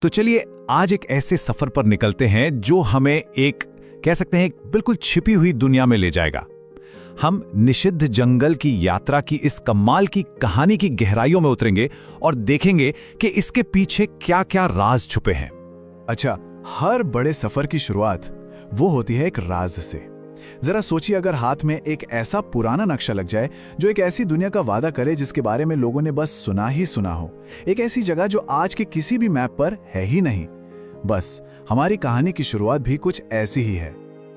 तो चलिए आज एक ऐसे सफर पर निकलते हैं जो हमें एक कह सकते हैं एक बिल्कुल छिपी हुई दुनिया में ले जाएगा। हम निषिद्ध जंगल की यात्रा की इस कमाल की कहानी की गहराइयों में उतरेंगे और देखेंगे कि इसके पीछे क्या-क्या राज छुपे हैं। अच्छा, हर बड़े सफर की शुरुआत वो होती है एक राज से। जरा सोचिए, अगर हाथ में एक ऐसा पुराना नक्शा लग जाए जो एक ऐसी दुनिया का वादा करे जिसके बारे में लोगों ने बस सुना ही सुना हो, एक ऐसी जगह जो आज के किसी भी मैप पर है ही नहीं। बस हमारी कहानी की शुरुआत भी कुछ ऐसी ही है।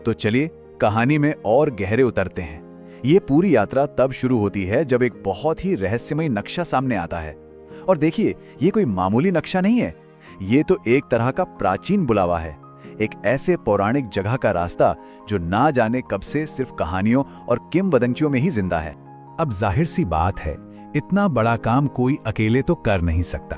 तो चलिए कहानी में और गहरे उतरते हैं। ये पूरी यात्रा तब शुरू होती है जब एक बहुत ही रहस्यमय नक्शा सामने आता है। और देखिए, ये कोई मामूली नक्शा नहीं है, ये तो एक तरह का प्राचीन बुलावा है, एक ऐसे पौराणिक जगह का रास्ता जो ना जाने कब से सिर्फ कहानियों और किंवदंतियों में ही जिंदा है। अब जाहिर सी बात है, इतना बड़ा काम कोई अकेले तो कर नहीं सकता।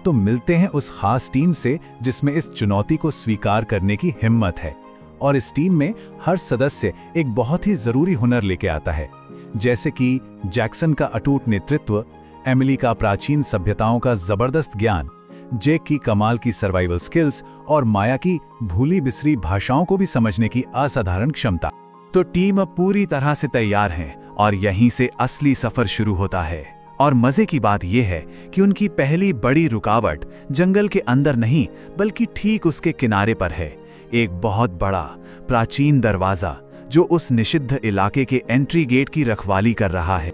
तो मिलते हैं उस खास टीम से जिसमें इस चुनौती को स्वीकार करने की हिम्मत है। और इस टीम में हर सदस्य एक बहुत ही जरूरी हुनर लेके आता है, जैसे कि जैक्सन का अटूट नेतृत्व, एमिली का प्राचीन सभ्यताओं का जबरदस्त ज्ञान, जेक की कमाल की सर्वाइवल स्किल्स और माया की भूली बिसरी भाषाओं को भी समझने की असाधारण क्षमता। तो टीम अब पूरी तरह से तैयार है और यहीं से असली सफर शुरू होता है। और मजे की बात यह है कि उनकी पहली बड़ी रुकावट जंगल के अंदर नहीं बल्कि ठीक उसके किनारे पर है, एक बहुत बड़ा प्राचीन दरवाजा जो उस निषिद्ध इलाके के एंट्री गेट की रखवाली कर रहा है।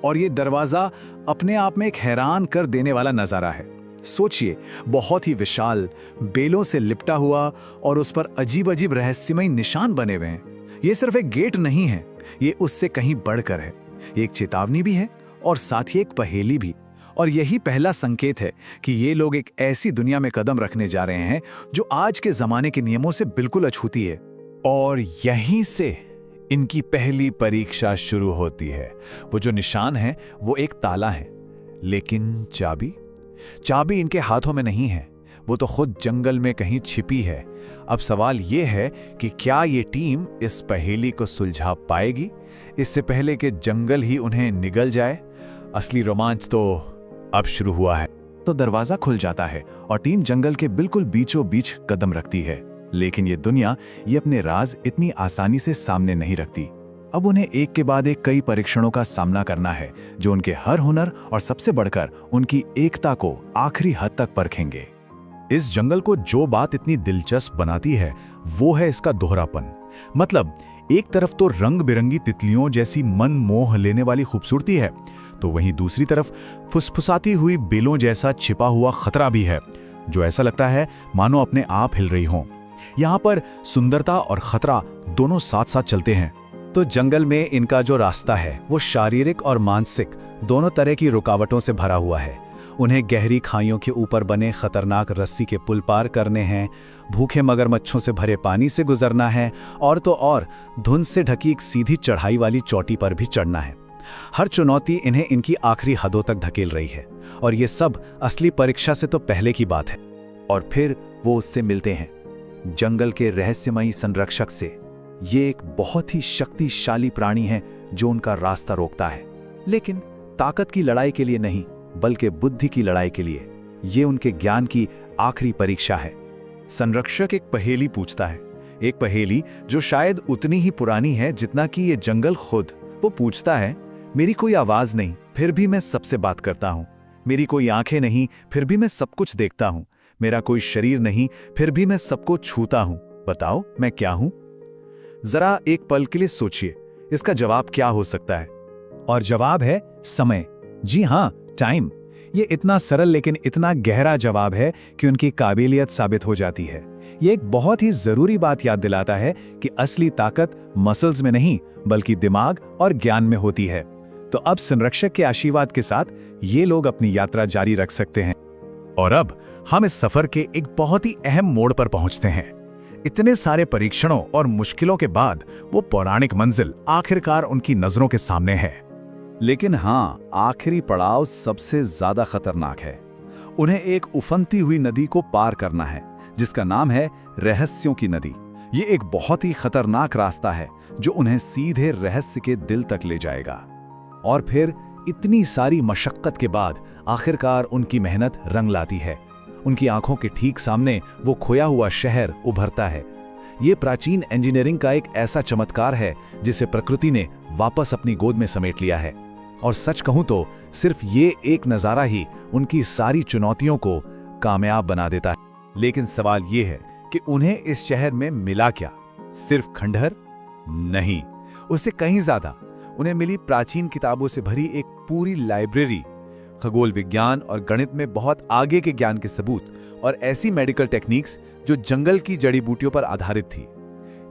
और ये दरवाजा अपने आप में एक हैरान कर देने वाला नजारा है। सोचिए, बहुत ही विशाल, बेलों से लिपटा हुआ और उस पर अजीब अजीब रहस्यमय निशान बने हुए हैं। ये सिर्फ एक गेट नहीं है, ये उससे कहीं बढ़कर है। एक चेतावनी भी है और साथ ही एक पहेली भी। और यही पहला संकेत है कि ये लोग एक ऐसी दुनिया में कदम रखने जा रहे हैं जो आज के जमाने के नियमों से बिल्कुल अछूती है। और यहीं से इनकी पहली परीक्षा शुरू होती है। वो जो निशान है वो एक ताला है, लेकिन चाबी इनके हाथों में नहीं है, वो तो खुद जंगल में कहीं छिपी है। अब सवाल ये है कि क्या ये टीम इस पहेली को सुलझा पाएगी इससे पहले कि जंगल ही उन्हें निगल जाए। असली रोमांच तो अब शुरू हुआ है। तो दरवाजा खुल जाता है और टीम जंगल के बिल्कुल बीचों बीच कदम रखती है। लेकिन ये दुनिया ये अपने राज इतनी आसानी से सामने नहीं रखती। अब उन्हें एक के बाद एक कई परीक्षणों का सामना करना है जो उनके हर हुनर और सबसे बढ़कर उनकी एकता को आखिरी हद तक परखेंगे। इस जंगल को जो बात इतनी दिलचस्प बनाती है वो है इसका दोहरापन। मतलब एक तरफ तो रंग बिरंगी तितलियों जैसी मन मोह लेने वाली खूबसूरती है, तो वहीं दूसरी तरफ फुसफुसाती हुई बेलों जैसा छिपा हुआ खतरा भी है जो ऐसा लगता है मानो अपने आप हिल रही हो। यहाँ पर सुंदरता और खतरा दोनों साथ साथ चलते हैं। तो जंगल में इनका जो रास्ता है वो शारीरिक और मानसिक दोनों तरह की रुकावटों से भरा हुआ है। उन्हें गहरी खाइयों के ऊपर बने खतरनाक रस्सी के पुल पार करने हैं, भूखे मगरमच्छों से भरे पानी से गुजरना है और तो और धुंध से ढकी एक सीधी चढ़ाई वाली चोटी पर भी चढ़ना है। हर चुनौती इन्हें इनकी आखिरी हदों तक धकेल रही है और ये सब असली परीक्षा से तो पहले की बात है। और फिर वो उससे मिलते हैं, जंगल के रहस्यमयी संरक्षक से। ये एक बहुत ही शक्तिशाली प्राणी है जो उनका रास्ता रोकता है, लेकिन ताकत की लड़ाई के लिए नहीं बल्कि बुद्धि की लड़ाई के लिए। ये उनके ज्ञान की आखिरी परीक्षा है। संरक्षक एक पहेली पूछता है, एक पहेली जो शायद उतनी ही पुरानी है जितना कि ये जंगल खुद। वो पूछता है, मेरी कोई आवाज नहीं फिर भी मैं सबसे बात करता हूँ, मेरी कोई आंखें नहीं फिर भी मैं सब कुछ देखता हूँ, मेरा कोई शरीर नहीं फिर भी मैं सबको छूता हूँ, बताओ मैं क्या हूँ? जरा एक पल के लिए सोचिए, इसका जवाब क्या हो सकता है? और जवाब है समय। जी हाँ, टाइम। ये इतना सरल लेकिन इतना गहरा जवाब है कि उनकी काबिलियत साबित हो जाती है। ये एक बहुत ही जरूरी बात याद दिलाता है कि असली ताकत मसल्स में नहीं बल्कि दिमाग और ज्ञान में होती है। तो अब संरक्षक के आशीर्वाद के साथ ये लोग अपनी यात्रा जारी रख सकते हैं। और अब हम इस सफर के एक बहुत ही अहम मोड़ पर पहुंचते हैं। इतने सारे परीक्षणों और मुश्किलों के बाद वो पौराणिक मंजिल आखिरकार उनकी नजरों के सामने है। लेकिन हाँ, आखिरी पड़ाव सबसे ज्यादा खतरनाक है। उन्हें एक उफनती हुई नदी को पार करना है जिसका नाम है रहस्यों की नदी। ये एक बहुत ही खतरनाक रास्ता है जो उन्हें सीधे रहस्य के दिल तक ले जाएगा। और फिर इतनी सारी मशक्कत के बाद आखिरकार उनकी मेहनत रंग लाती है। उनकी आंखों के ठीक सामने वो खोया हुआ शहर उभरता है। ये प्राचीन इंजीनियरिंग का एक ऐसा चमत्कार है जिसे प्रकृति ने वापस अपनी गोद में समेट लिया है। और सच कहूं तो सिर्फ ये एक नज़ारा ही उनकी सारी चुनौतियों को कामयाब बना देता है। लेकिन सवाल ये है कि उन्हें इस शहर में मिला क्या? सिर्फ खंडहर? नहीं, उससे कहीं ज्यादा। उन्हें मिली प्राचीन किताबों से भरी एक पूरी लाइब्रेरी, खगोल विज्ञान और गणित में बहुत आगे के ज्ञान के सबूत, और ऐसी मेडिकल टेक्निक्स जो जंगल की जड़ी बूटियों पर आधारित थी।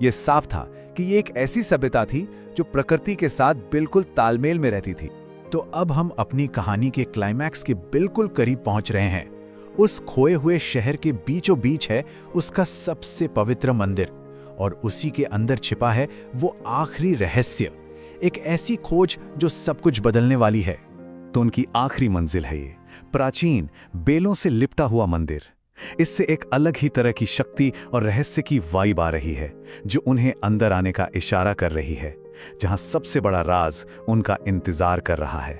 यह साफ था कि ये एक ऐसी सभ्यता थी जो प्रकृति के साथ बिल्कुल तालमेल में रहती थी। तो अब हम अपनी कहानी के क्लाइमैक्स के बिल्कुल करीब पहुंच रहे हैं। उस खोए हुए शहर के बीचों बीच है उसका सबसे पवित्र मंदिर, और उसी के अंदर छिपा है वो आखिरी रहस्य, एक ऐसी खोज जो सब कुछ बदलने वाली है। तो उनकी आखिरी मंजिल है ये प्राचीन बेलों से लिपटा हुआ मंदिर। इससे एक अलग ही तरह की शक्ति और रहस्य की वाइब आ रही है जो उन्हें अंदर आने का इशारा कर रही है, जहां सबसे बड़ा राज उनका इंतजार कर रहा है।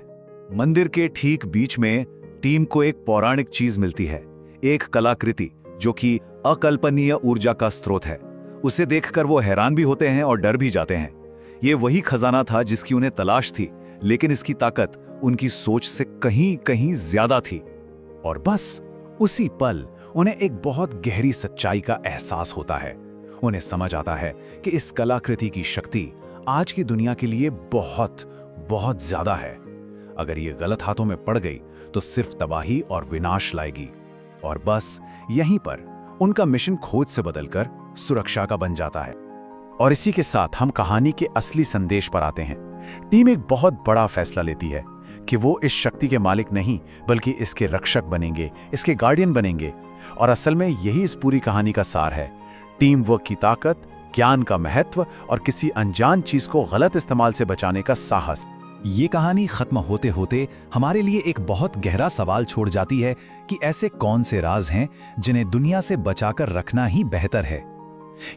मंदिर के ठीक बीच में टीम को एक पौराणिक चीज मिलती है, एक कलाकृति जो कि अकल्पनीय ऊर्जा का स्रोत है। उसे देखकर वो हैरान भी होते हैं और डर भी जाते हैं। ये वही खजाना था जिसकी उन्हें तलाश थी, लेकिन इसकी ताकत उनकी सोच से कहीं कहीं ज्यादा थी। और बस उसी पल उन्हें एक बहुत गहरी सच्चाई का एहसास होता है। उन्हें समझ आता है कि इस कलाकृति की शक्ति आज की दुनिया के लिए बहुत बहुत ज्यादा है। अगर ये गलत हाथों में पड़ गई तो सिर्फ तबाही और विनाश लाएगी। और बस यहीं पर उनका मिशन खोज से बदलकर सुरक्षा का बन जाता है। और इसी के साथ हम कहानी के असली संदेश पर आते हैं। टीम एक बहुत बड़ा फैसला लेती है कि वो इस शक्ति के मालिक नहीं बल्कि इसके रक्षक बनेंगे, इसके गार्डियन बनेंगे। और असल में यही इस पूरी कहानी का सार है, टीम वर्क की ताकत, ज्ञान का महत्व और किसी अनजान चीज को गलत इस्तेमाल से बचाने का साहस। ये कहानी खत्म होते होते हमारे लिए एक बहुत गहरा सवाल छोड़ जाती है कि ऐसे कौन से राज हैं जिन्हें दुनिया से बचाकर रखना ही बेहतर है।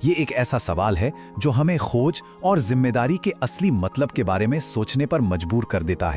ये एक ऐसा सवाल है जो हमें खोज और जिम्मेदारी के असली मतलब के बारे में सोचने पर मजबूर कर देता है।